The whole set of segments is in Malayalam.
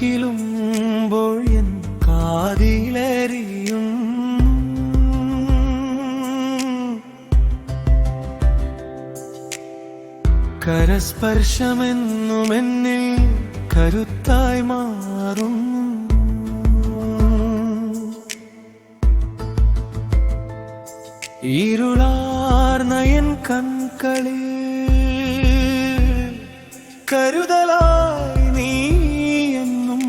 വിളക്കിലുമ്പോൾ എൻ കാതിലെറിയും കരസ്പർശമെന്നുമെന്നിൽ കരുത്തായി മാറും ഇരുളാർന്ന എൻ കൺകളിൽ കരുതലായി നീ എന്നും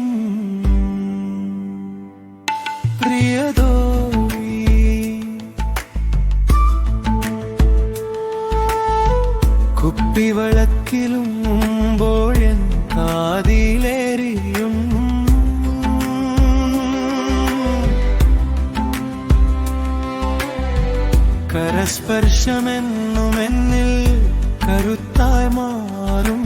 പ്രിയതോഴി. കുപ്പിവളക്കിലും മുമ്പോഴൻ കാതിലെറിയും കരസ്പർശമെന്നുമെന്നിൽ കരുത്തായി മാറും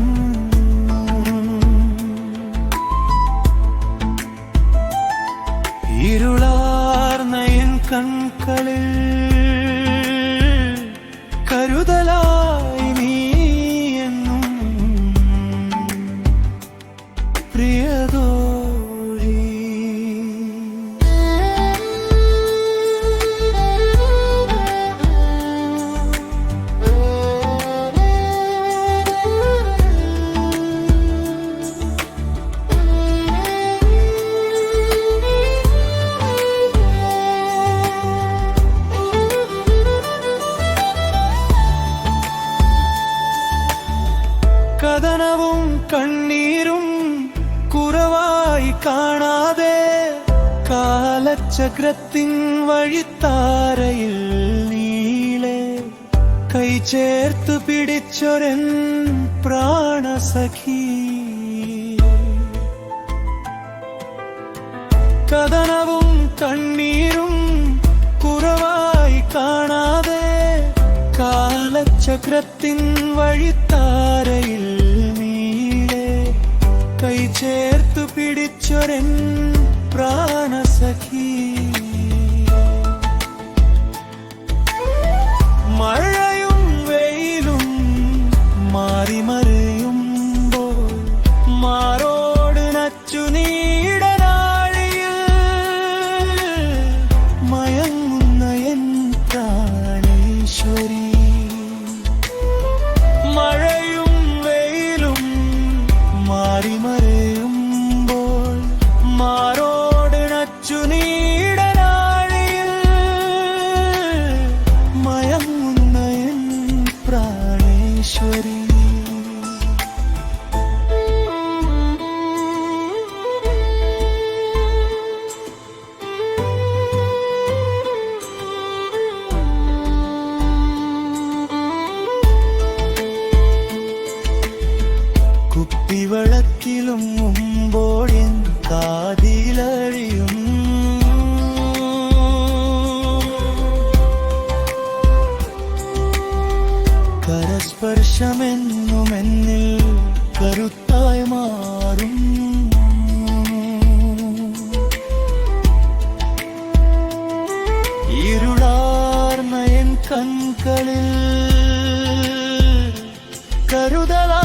ഇരുളാർന്ന എൻ കൺകളിൽ കരുതലായി നീ എന്നും പ്രിയതോഴി. കഥനവും കണ്ണീരും കുറവായി കാണാതെ കാലചക്രത്തിൻ വഴിത്താരയിൽ നീളെ കൈ ചേർത്ത് പിടിച്ചൊരൻ പ്രാണസഖി. കഥനവും കണ്ണീരും കുറവായി കാണാതെ കാലചക്രത്തിൻ വഴിത്താരയിൽ നീളെ കൈ ചേർത്തു പിടിച്ചൊരൻ പ്രാണസഖി. മഴയും വെയിലും മാറി മറിയുമ്പോൾ മാറോട് നച്ചു നീടനാഴിയിൽ മയങ്ങുന്ന എൻ പ്രാണേശ്വരി. മഴയും വെയിലും മാറി മറിയുമ്പോൾ മാറോട് നച്ചു നീടനാഴിയിൽ മയങ്ങുന്ന എൻ പ്രാണേശ്വരി. കുപ്പിവളക്കിലും മുമ്പോഴൻ കാതിലറിയും കരസ്പർശമെന്നുമെന്നിൽ കരുത്തായി മാറും ഇരുളാർന്ന എൻ കൺകളിൽ കരുതലായി